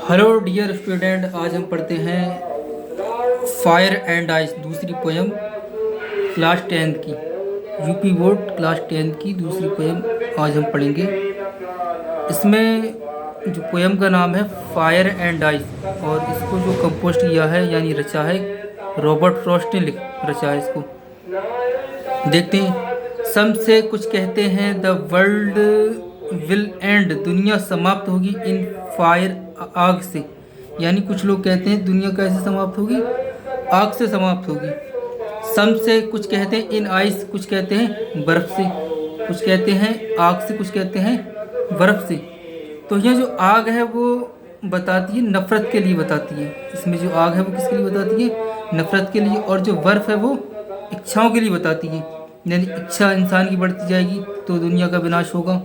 Hello dear student, आज हम पढ़ते हैं फायर एंड आइस दूसरी पोयम क्लास 10th की। यूपी बोर्ड क्लास 10th की दूसरी पोयम आज हम पढ़ेंगे। इसमें जो पोयम का नाम है फायर एंड आइस, और इसको जो कंपोज किया है यानी रचा है रॉबर्ट फ्रॉस्ट ने रचा है इसको। देखते हैं। सम से कुछ कहते हैं द वर्ल्ड विल एंड, दुनिया समाप्त होगी इन फायर, आग से। यानी कुछ लोग कहते हैं दुनिया कैसे समाप्त होगी, आग से समाप्त होगी। सम से कुछ कहते हैं इन आइस, कुछ कहते हैं बर्फ से, कुछ कहते हैं आग से, कुछ कहते हैं बर्फ से। तो यह जो आग है वो बताती है नफरत के लिए बताती है। इसमें जो आग है वो किसके लिए बताती है, नफरत के लिए। और जो बर्फ है वो इच्छाओं के लिए बताती है। यानी इच्छा इंसान की बढ़ती जाएगी तो दुनिया का विनाश होगा,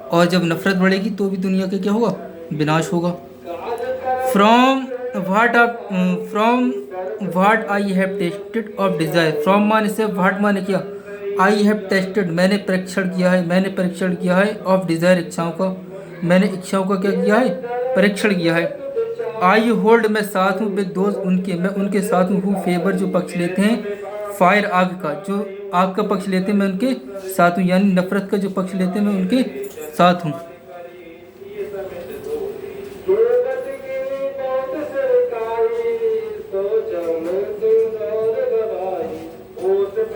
और जब नफरत बढ़ेगी तो भी दुनिया का क्या होगा, विनाश होगा। From what I have tested of desire. From माने से, वाट माने क्या, आई हैव टेस्टेड मैंने परीक्षण किया है, मैंने परीक्षण किया है, ऑफ डिजायर इच्छाओं का, मैंने इच्छाओं का क्या किया है, परीक्षण किया है। आई होल्ड मैं साथ हूँ, विद दोज उनके, मैं उनके साथ हूँ, फेवर जो पक्ष लेते हैं, फायर आग का, जो आग का पक्ष लेते हैं मैं उनके साथ हूँ। यानी नफरत का जो पक्ष लेते हैं मैं उनके साथ हूँ।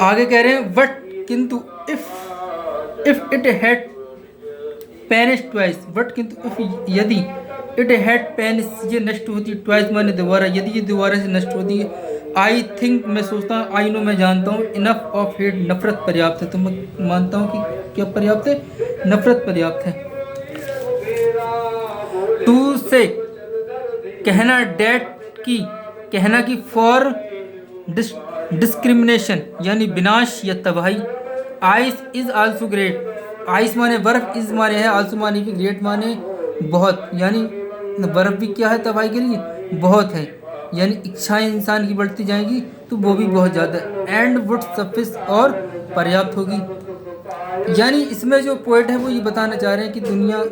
आगे कह रहे हैं बट किंतु, if it had perish twice, but किंतु इफ यदि, इट हैड पेनिश ये नष्ट होती, ट्वाइस माने दोबारा, यदि ये दोबारा से नष्ट होती है। आई थिंक मैं सोचता हूँ, आई नो मैं जानता हूँ, इनफ ऑफ हेट नफरत पर्याप्त है। तो मैं मानता हूँ कि क्या पर्याप्त है, नफरत पर्याप्त है। टू से कहना, डेट की कहना की, फॉर डिस्क्रिमिनेशन यानी विनाश या तबाही। Ice is also great, ice माने बर्फ, इज माने है, आल्सो माने भी, ग्रेट माने बहुत। यानी बर्फ भी क्या है तबाही के लिए, बहुत है। यानी इच्छाएं इंसान की बढ़ती जाएंगी तो वो भी बहुत ज़्यादा। एंड वुड सफिस और पर्याप्त होगी। यानी इसमें जो पोएट है वो ये बताना चाह रहे हैं कि दुनिया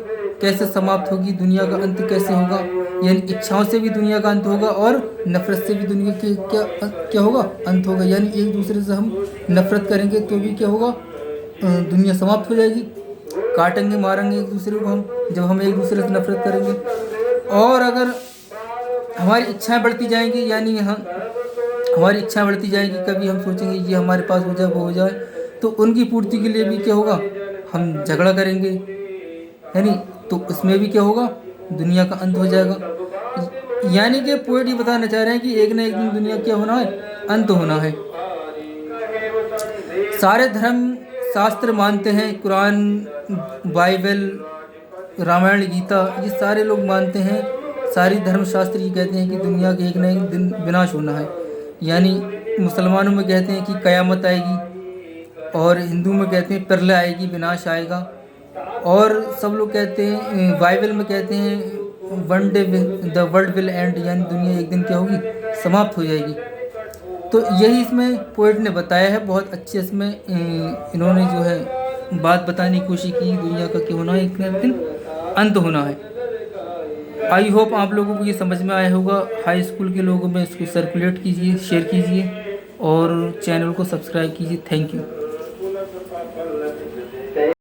कैसे समाप्त होगी, दुनिया का अंत कैसे होगा। यानी इच्छाओं से भी दुनिया का अंत होगा और नफरत से भी दुनिया के क्या होगा, अंत होगा। यानी एक दूसरे से हम नफरत करेंगे तो भी क्या होगा, दुनिया समाप्त हो जाएगी। काटेंगे मारेंगे एक दूसरे को हम, जब हम एक दूसरे से नफरत करेंगे। और अगर हमारी इच्छाएं बढ़ती जाएंगी, यानी हम हमारी इच्छाएं बढ़ती जाएंगी, कभी हम सोचेंगे ये हमारे पास हो जाए, वो हो जाए, तो उनकी पूर्ति के लिए भी क्या होगा, हम झगड़ा करेंगे। यानी तो इसमें भी क्या होगा, दुनिया का अंत हो जाएगा। यानी कि पोएट ये बताना चाह रहे हैं कि एक न एक दिन दुनिया क्या होना है, अंत होना है। सारे धर्म शास्त्र मानते हैं, कुरान, बाइबल, रामायण, गीता, ये सारे लोग मानते हैं। सारी धर्मशास्त्र ये कहते हैं कि दुनिया के एक न एक दिन विनाश होना है। यानी मुसलमानों में कहते हैं कि कयामत आएगी, और हिंदू में कहते हैं प्रलय आएगी, विनाश आएगा। और सब लोग कहते हैं, बाइबल में कहते हैं one day the world will and, यानी दुनिया एक दिन क्या होगी, समाप्त हो जाएगी। तो यही इसमें पोएट ने बताया है। बहुत अच्छे इसमें इन्होंने जो है बात बताने की कोशिश की, दुनिया का क्या होना है, एक न एक दिन अंत होना है। आई होप आप लोगों को ये समझ में आया होगा। हाई स्कूल के लोगों में इसको सर्कुलेट कीजिए, शेयर कीजिए और चैनल को सब्सक्राइब कीजिए। Thank you.